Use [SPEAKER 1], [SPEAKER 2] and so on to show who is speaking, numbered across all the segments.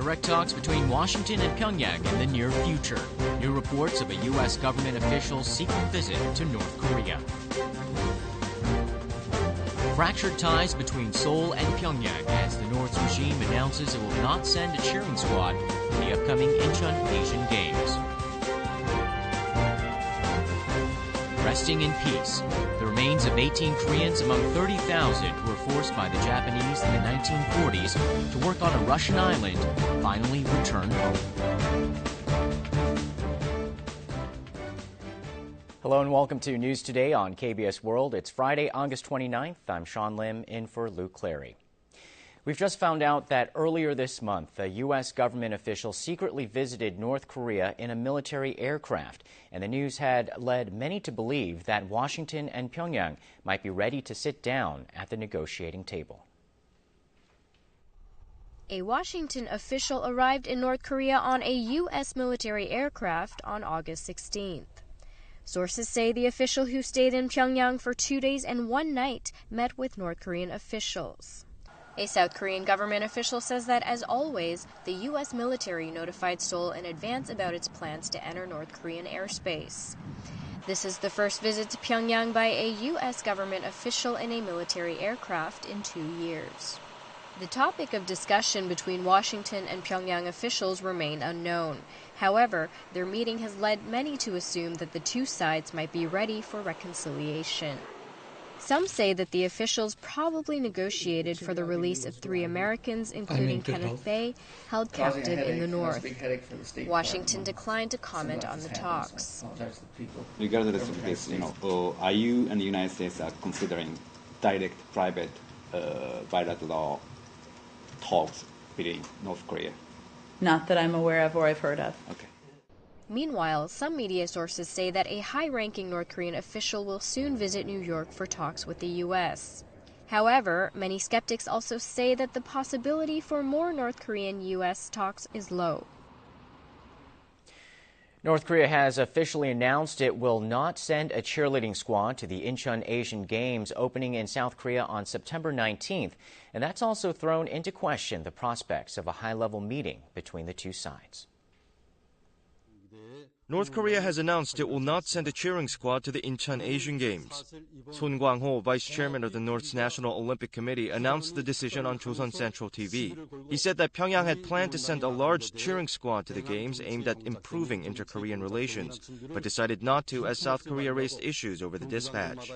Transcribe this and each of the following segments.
[SPEAKER 1] direct talks between Washington and Pyongyang in the near future. New reports of a U.S. government official's secret visit to North Korea. Fractured ties between Seoul and Pyongyang as the North's regime announces it will not send a cheering squad to the upcoming Incheon Asian Games. Resting in peace, the remains of 18 Koreans among 30,000 who were forced by the Japanese in the 1940s to work on a Russian island finally returned home.
[SPEAKER 2] Hello and welcome to News Today on KBS World. It's Friday, August 29th. I'm Sean Lim in for Luke Clary. We've just found out that earlier this month, a U.S. government official secretly visited North Korea in a military aircraft, and the news had led many to believe that Washington and Pyongyang might be ready to sit down at the negotiating table.
[SPEAKER 3] A Washington official arrived in North Korea on a U.S. military aircraft on August 16th. Sources say the official, who stayed in Pyongyang for 2 days and 1 night, met with North Korean officials. A South Korean government official says that, as always, the U.S. military notified Seoul in advance about its plans to enter North Korean airspace. This is the first visit to Pyongyang by a U.S. government official in a military aircraft in 2 years. The topic of discussion between Washington and Pyongyang officials remain unknown. However, their meeting has led many to assume that the two sides might be ready for reconciliation. Some say that the officials probably negotiated for the release of 3 Americans, including Kenneth Bae, held captive in the North. Washington declined to comment on the talks.
[SPEAKER 4] Regardless of this, are you and the United States are considering direct, private, bilateral talks between North Korea?
[SPEAKER 5] Not that I'm aware of or I've heard of.
[SPEAKER 4] Okay.
[SPEAKER 3] Meanwhile, some media sources say that a high-ranking North Korean official will soon visit New York for talks with the U.S. However, many skeptics also say that the possibility for more North Korean-U.S. talks is low.
[SPEAKER 2] North Korea has officially announced it will not send a cheerleading squad to the Incheon Asian Games opening in South Korea on September 19th. And that's also thrown into question the prospects of a high-level meeting between the two sides.
[SPEAKER 6] North Korea has announced it will not send a cheering squad to the Incheon Asian Games. Son Kwang-ho, vice chairman of the North's National Olympic Committee, announced the decision on Chosun Central TV. He said that Pyongyang had planned to send a large cheering squad to the Games aimed at improving inter-Korean relations, but decided not to as South Korea raised issues over the dispatch.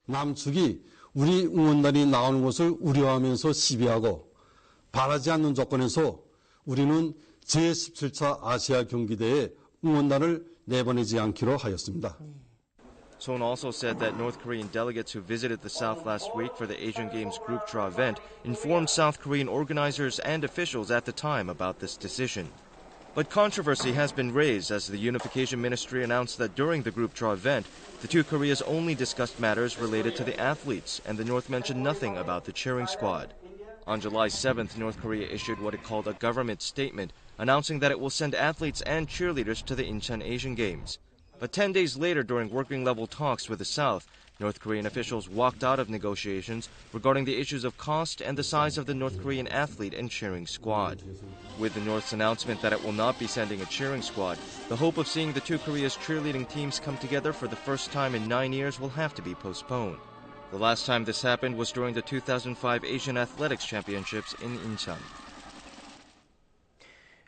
[SPEAKER 7] 남측이 우리 응원단이 나오는 것을 우려하면서 시비하고 바라지 않는 조건에서 우리는 제17차 아시아 경기대회 응원단을 내보내지 않기로 하였습니다.
[SPEAKER 6] Son also said that North Korean delegates who visited the South last week for the Asian Games group draw event informed South Korean organizers and officials at the time about this decision. But controversy has been raised as the Unification Ministry announced that during the group draw event, the two Koreas only discussed matters related to the athletes, and the North mentioned nothing about the cheering squad. On July 7th, North Korea issued what it called a government statement, announcing that it will send athletes and cheerleaders to the Incheon Asian Games. But 10 days later, during working-level talks with the South, North Korean officials walked out of negotiations regarding the issues of cost and the size of the North Korean athlete and cheering squad. With the North's announcement that it will not be sending a cheering squad, the hope of seeing the two Korea's cheerleading teams come together for the first time in 9 years will have to be postponed. The last time this happened was during the 2005 Asian Athletics Championships in Incheon.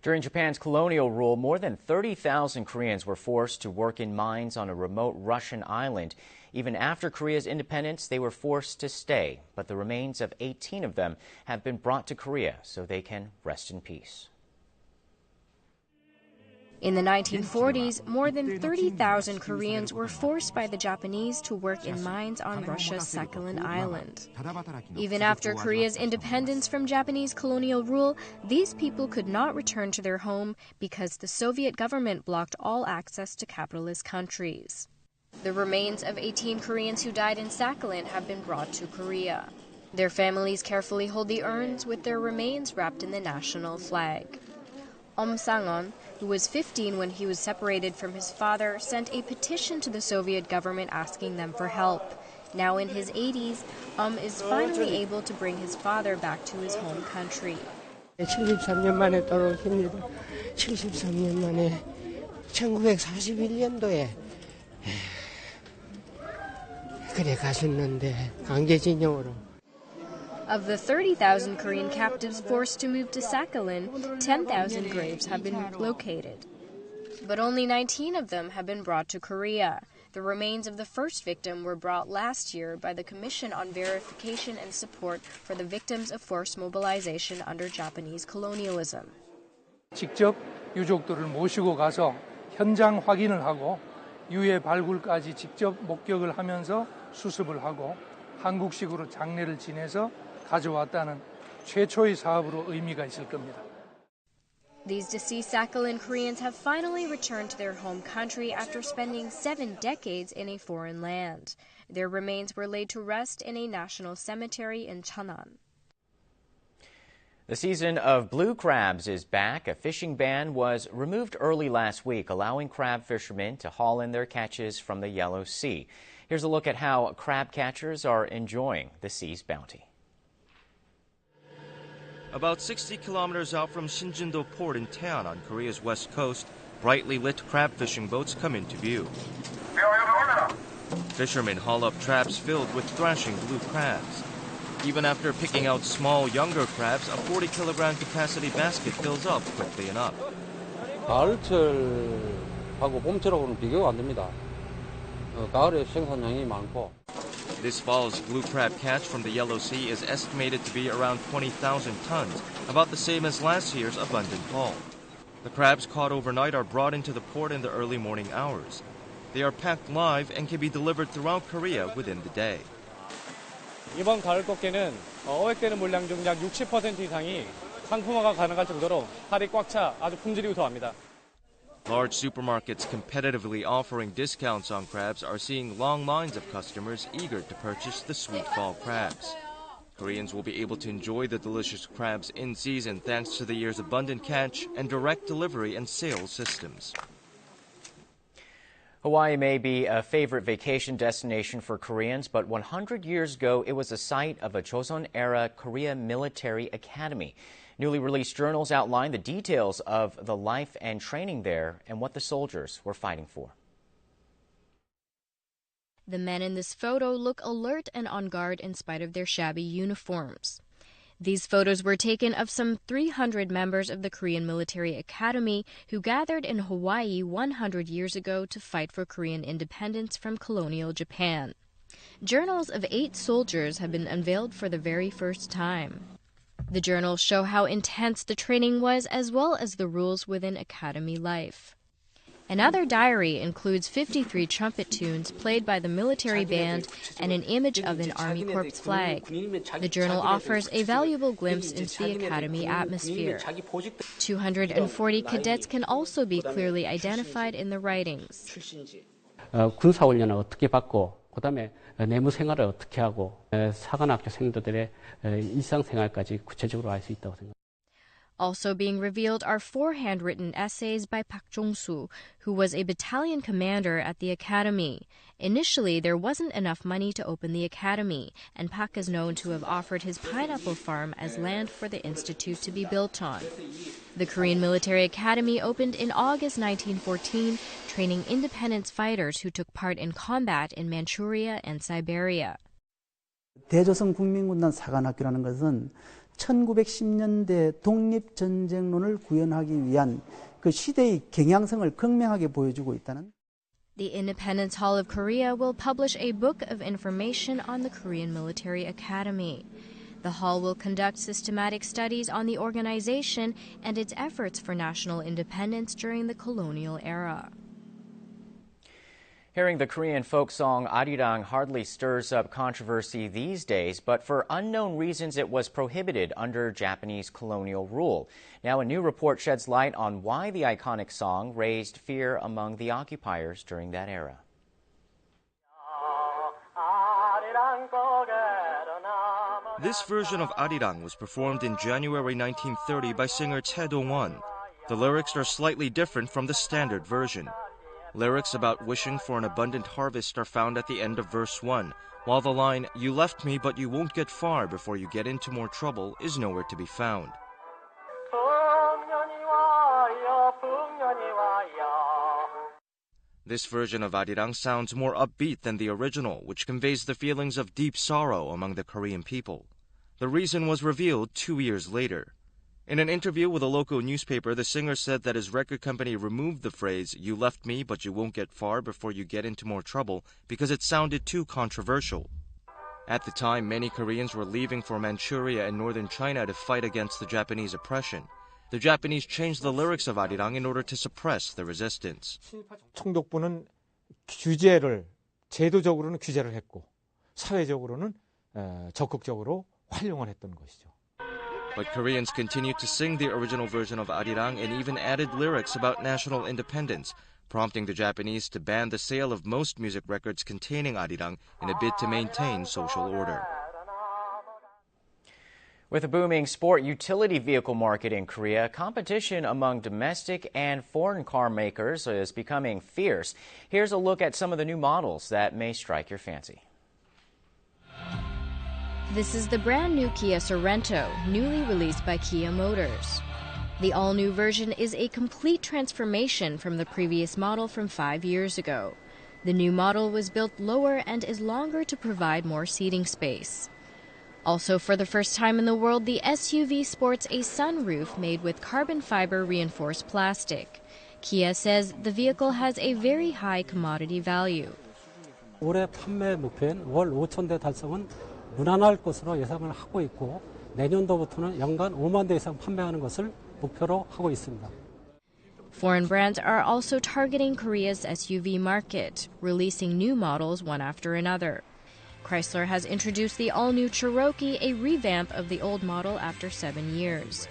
[SPEAKER 2] During Japan's colonial rule, more than 30,000 Koreans were forced to work in mines on a remote Russian island. Even after Korea's independence, they were forced to stay. But the remains of 18 of them have been brought to Korea so they can rest in peace.
[SPEAKER 3] In the 1940s, more than 30,000 Koreans were forced by the Japanese to work in mines on Russia's Sakhalin Island. Even after Korea's independence from Japanese colonial rule, these people could not return to their home because the Soviet government blocked all access to capitalist countries. The remains of 18 Koreans who died in Sakhalin have been brought to Korea. Their families carefully hold the urns with their remains wrapped in the national flag. Sang-on, who was 15 when he was separated from his father, sent a petition to the Soviet government asking them for help. Now in his 80s, is finally able to bring his father back to his home country.
[SPEAKER 8] 73년 만에 돌아오십니다. 73년 만에 1941년도에 그래 가셨는데 강제징용으로.
[SPEAKER 3] Of the 30,000 Korean captives forced to move to Sakhalin, 10,000 graves have been located. But only 19 of them have been brought to Korea. The remains of the first victim were brought last year by the Commission on Verification and Support for the Victims of Forced Mobilization under Japanese colonialism.
[SPEAKER 9] 직접 유족들을 모시고 가서 현장 확인을 하고 유해 발굴까지 직접 목격을 하면서 수습을 하고 한국식으로 장례를 지내서 가져왔다는 최초의 사업으로 의미가 있을 겁니다.
[SPEAKER 3] These deceased Sakhalin Koreans have finally returned to their home country after spending 7 decades in a foreign land. Their remains were laid to rest in a national cemetery in Cheonan.
[SPEAKER 2] The season of blue crabs is back. A fishing ban was removed early last week, allowing crab fishermen to haul in their catches from the Yellow Sea. Here's a look at how crab catchers are enjoying the sea's bounty.
[SPEAKER 6] About 60 kilometers out from Shinjundo Port in Taean on Korea's west coast, brightly lit crab fishing boats come into view. Fishermen haul up traps filled with thrashing blue crabs. Even after picking out small, younger crabs, a 40-kilogram capacity basket fills up quickly enough.
[SPEAKER 10] 가을철하고 봄철하고는 비교가 안 됩니다. 가을에 생산량이 많고.
[SPEAKER 6] This fall's blue crab catch from the Yellow Sea is estimated to be around 20,000 tons, about the same as last year's abundant haul. The crabs caught overnight are brought into the port in the early morning hours. They are packed live and can be delivered throughout Korea within the day.
[SPEAKER 11] 이번 가을 꽃게는 어획되는 물량 중 약 60% 이상이 상품화가 가능할 정도로 살이 꽉 차 아주 품질이 우수합니다.
[SPEAKER 6] Large supermarkets competitively offering discounts on crabs are seeing long lines of customers eager to purchase the sweet fall crabs. Koreans will be able to enjoy the delicious crabs in season thanks to the year's abundant catch and direct delivery and sales systems.
[SPEAKER 2] Hawaii may be a favorite vacation destination for Koreans, but 100 years ago, it was the site of a Joseon-era Korea military academy. Newly released journals outline the details of the life and training there and what the soldiers were fighting for.
[SPEAKER 3] The men in this photo look alert and on guard in spite of their shabby uniforms. These photos were taken of some 300 members of the Korean Military Academy who gathered in Hawaii 100 years ago to fight for Korean independence from colonial Japan. Journals of 8 soldiers have been unveiled for the very first time. The journals show how intense the training was as well as the rules within academy life. Another diary includes 53 trumpet tunes played by the military band and an image of an Army Corps flag. The journal offers a valuable glimpse into the academy atmosphere. 240 cadets can also be clearly identified in the writings.
[SPEAKER 10] 군사훈련을 어떻게 받고 그다음에 내무 생활을 어떻게 하고 사관학교 생도들의 일상생활까지 구체적으로 알 수 있다고 생각합니다.
[SPEAKER 3] Also being revealed are 4 handwritten essays by Park Jong-soo, who was a battalion commander at the academy. Initially, there wasn't enough money to open the academy, and Park is known to have offered his pineapple farm as land for the institute to be built on. The Korean Military Academy opened in August 1914, training independence fighters who took part in combat in Manchuria and Siberia.
[SPEAKER 12] 대조선 국민군단 사관학교라는 것은 1910년대 독립전쟁론을 구현하기 위한 그 시대의 경향성을 극명하게 보여주고 있다는.
[SPEAKER 3] The Independence Hall of Korea will publish a book of information on the Korean Military Academy. The hall will conduct systematic studies on the organization and its efforts for national independence during the colonial era.
[SPEAKER 2] Hearing the Korean folk song Arirang hardly stirs up controversy these days, but for unknown reasons it was prohibited under Japanese colonial rule. Now a new report sheds light on why the iconic song raised fear among the occupiers during that era.
[SPEAKER 6] This version of Arirang was performed in January 1930 by singer Choi Dong-won. The lyrics are slightly different from the standard version. Lyrics about wishing for an abundant harvest are found at the end of verse 1, while the line, "You left me but you won't get far before you get into more trouble," is nowhere to be found. This version of Arirang sounds more upbeat than the original, which conveys the feelings of deep sorrow among the Korean people. The reason was revealed 2 years later. In an interview with a local newspaper, the singer said that his record company removed the phrase, "You left me, but you won't get far before you get into more trouble," because it sounded too controversial. At the time, many Koreans were leaving for Manchuria and northern China to fight against the Japanese oppression. The Japanese changed the lyrics of Arirang in order to suppress the resistance.
[SPEAKER 13] 총독부는 규제를 제도적으로는 규제를 했고 사회적으로는 적극적으로 활용을 했던 것이죠.
[SPEAKER 6] But Koreans continued to sing the original version of Arirang and even added lyrics about national independence, prompting the Japanese to ban the sale of most music records containing Arirang in a bid to maintain social order.
[SPEAKER 2] With a booming sport utility vehicle market in Korea, competition among domestic and foreign car makers is becoming fierce. Here's a look at some of the new models that may strike your fancy.
[SPEAKER 3] This is the brand new Kia Sorento, newly released by Kia Motors. The all-new version is a complete transformation from the previous model from 5 years ago. The new model was built lower and is longer to provide more seating space. Also, for the first time in the world, the SUV sports a sunroof made with carbon fiber reinforced plastic. Kia says the vehicle has a very high commodity value.
[SPEAKER 14] 올해 판매 목표인 월 5,000대 달성은 무난할 것으로 예상을 하고 있고 내년도부터는 연간 5만 대 이상 판매하는 것을 목표로 하고 있습니다.
[SPEAKER 3] Foreign brands are also targeting Korea's SUV market, releasing new models one after another. Chrysler has introduced the all-new Cherokee, a revamp of the old model after 7 years.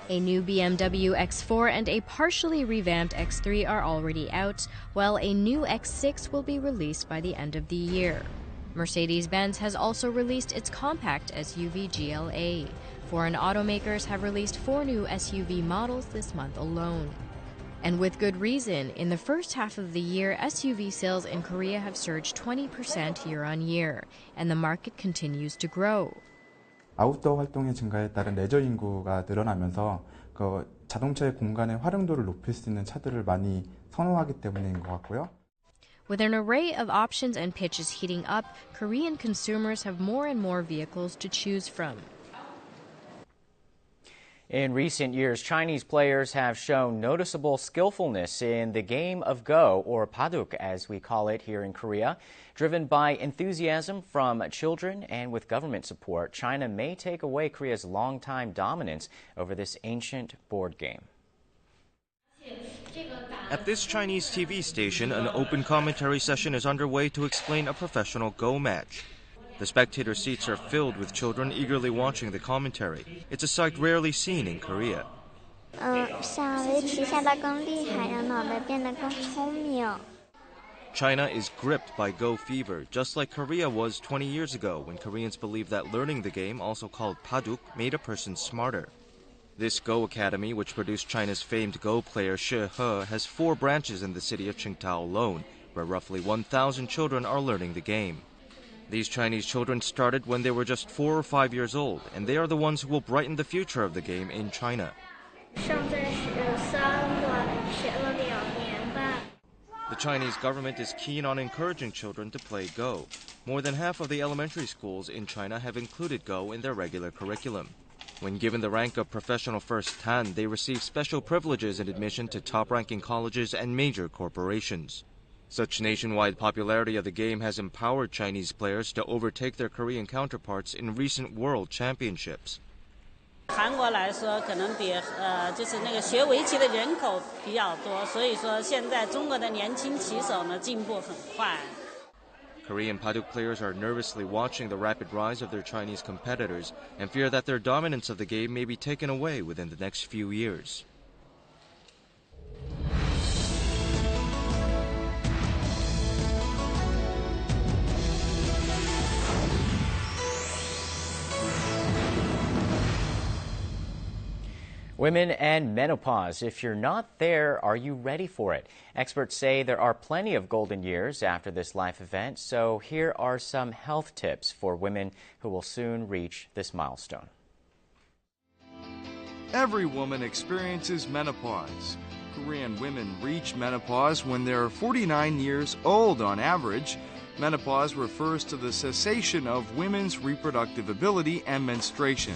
[SPEAKER 3] A new BMW X4 and a partially revamped X3 are already out, while a new X6 will be released by the end of the year. Mercedes-Benz has also released its compact SUV GLA. Foreign automakers have released 4 new SUV models this month alone. And with good reason. In the first half of the year, SUV sales in Korea have surged 20% year-on-year, and the market continues to grow.
[SPEAKER 15] 아웃도어 활동의 증가에 따른 레저 인구가 늘어나면서 자동차의 공간의 활용도를 높일 수 있는 차들을 많이 선호하기 때문인 것 같고요.
[SPEAKER 3] With an array of options and pitches heating up, Korean consumers have more and more vehicles to choose from.
[SPEAKER 2] In recent years, Chinese players have shown noticeable skillfulness in the game of Go, or Paduk as we call it here in Korea. Driven by enthusiasm from children and with government support, China may take away Korea's longtime dominance over this ancient board game.
[SPEAKER 6] At this Chinese TV station, an open commentary session is underway to explain a professional Go match. The spectator seats are filled with children eagerly watching the commentary. It's a sight rarely seen in Korea. China is gripped by Go fever, just like Korea was 20 years ago when Koreans believed that learning the game, also called Paduk, made a person smarter. This Go Academy, which produced China's famed Go player Shi He, has 4 branches in the city of Qingdao alone, where roughly 1,000 children are learning the game. These Chinese children started when they were just 4 or 5 years old, and they are the ones who will brighten the future of the game in China. The Chinese government is keen on encouraging children to play Go. More than half of the elementary schools in China have included Go in their regular curriculum. When given the rank of professional first dan, they receive special privileges in admission to top-ranking colleges and major corporations. Such nationwide popularity of the game has empowered Chinese players to overtake their Korean counterparts in recent world championships.
[SPEAKER 16] 韩国来说，可能比就是那个学围棋的人口比较多，所以说现在中国的年轻棋手呢进步很快。
[SPEAKER 6] Korean Paduk players are nervously watching the rapid rise of their Chinese competitors and fear that their dominance of the game may be taken away within the next few years.
[SPEAKER 2] Women and menopause. If you're not there, are you ready for it? Experts say there are plenty of golden years after this life event, so here are some health tips for women who will soon reach this milestone.
[SPEAKER 17] Every woman experiences menopause.
[SPEAKER 6] Korean women reach menopause when they're 49 years old on average. Menopause refers to the cessation of women's reproductive ability and menstruation.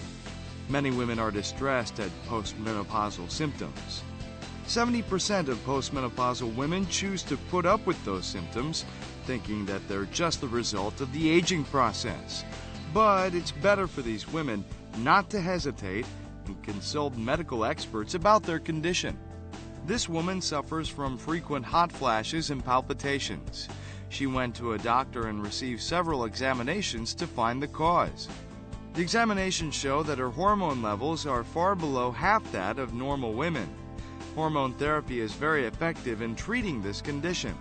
[SPEAKER 6] Many women are distressed at postmenopausal symptoms. 70% of postmenopausal women choose to put up with those symptoms, thinking that they're just the result of the aging process. But it's better for these women not to hesitate and consult medical experts about their condition. This woman suffers from frequent hot flashes and palpitations. She went to a doctor and received several examinations to find the cause. The examinations show that her hormone levels are far below half that of normal women. Hormone therapy is very effective in treating this condition.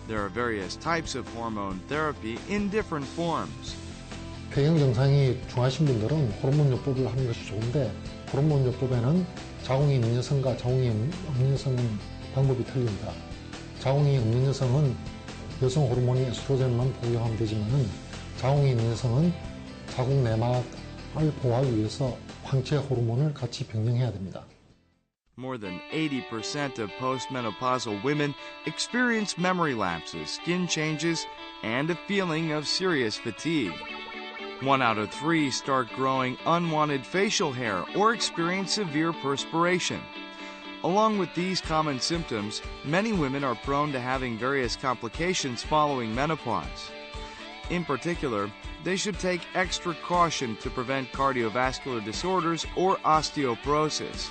[SPEAKER 6] There are various types of hormone therapy in different forms.
[SPEAKER 17] 배경 증상이 중하신 분들은 호르몬 요법을 하는 것이 좋은데 호르몬 요법에는 자궁이 있는 여성과 자궁이 없는 여성은 방법이 틀립니다. 자궁이 없는 여성은 여성 호르몬이 에스트로겐만 복용하면 되지만은 자궁이 있는 여성은 자궁 내막을 보호하기 위해서 황체 호르몬을 같이 병행해야 됩니다.
[SPEAKER 6] More than 80% of postmenopausal women experience memory lapses, skin changes, and a feeling of serious fatigue. 1 out of 3 start growing unwanted facial hair or experience severe perspiration. Along with these common symptoms, many women are prone to having various complications following menopause. In particular, they should take extra caution to prevent cardiovascular disorders or osteoporosis.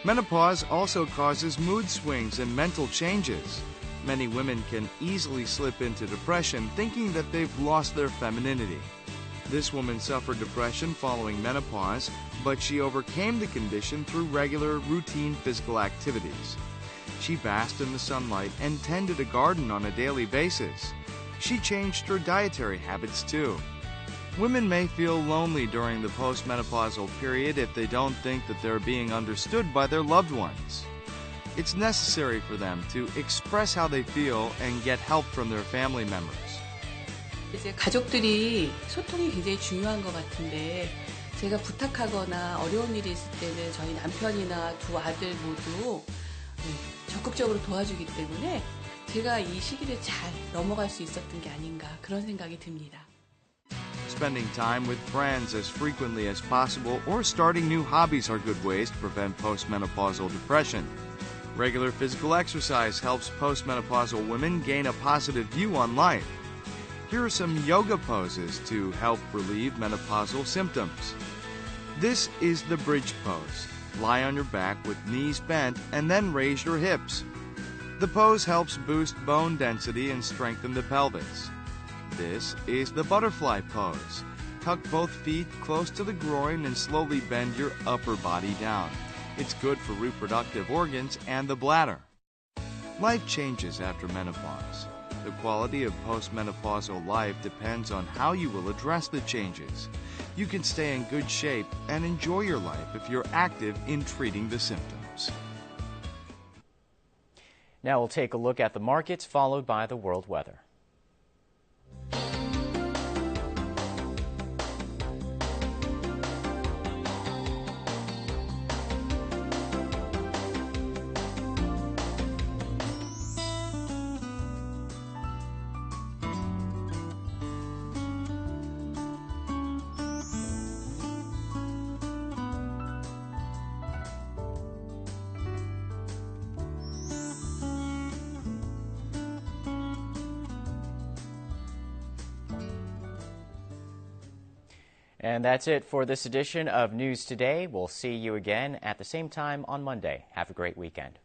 [SPEAKER 6] Menopause also causes mood swings and mental changes. Many women can easily slip into depression thinking that they've lost their femininity. This woman suffered depression following menopause, but she overcame the condition through regular, routine physical activities. She basked in the sunlight and tended a garden on a daily basis. She changed her dietary habits too. Women may feel lonely during the postmenopausal period if they don't think that they're being understood by their loved ones. It's necessary for them to express how they feel and get help from their family members.
[SPEAKER 18] 이제 가족들이 소통이 굉장히 중요한 것 같은데 제가 부탁하거나 어려운 일이 있을 때는 저희 남편이나 두 아들 모두 적극적으로 도와주기 때문에 제가 이 시기를 잘 넘어갈 수 있었던 게 아닌가 그런 생각이 듭니다.
[SPEAKER 6] Spending time with friends as frequently as possible or starting new hobbies are good ways to prevent postmenopausal depression. Regular physical exercise helps postmenopausal women gain a positive view on life. Here are some yoga poses to help relieve menopausal symptoms. This is the bridge pose. Lie on your back with knees bent and then raise your hips. The pose helps boost bone density and strengthen the pelvis. This is the butterfly pose. Tuck both feet close to the groin and slowly bend your upper body down. It's good for reproductive organs and the bladder. Life changes after menopause. The quality of postmenopausal life depends on how you will address the changes. You can stay in good shape and enjoy your life if you're active in treating the symptoms.
[SPEAKER 2] Now we'll take a look at the markets, followed by the world weather. And that's it for this edition of News Today. We'll see you again at the same time on Monday. Have a great weekend.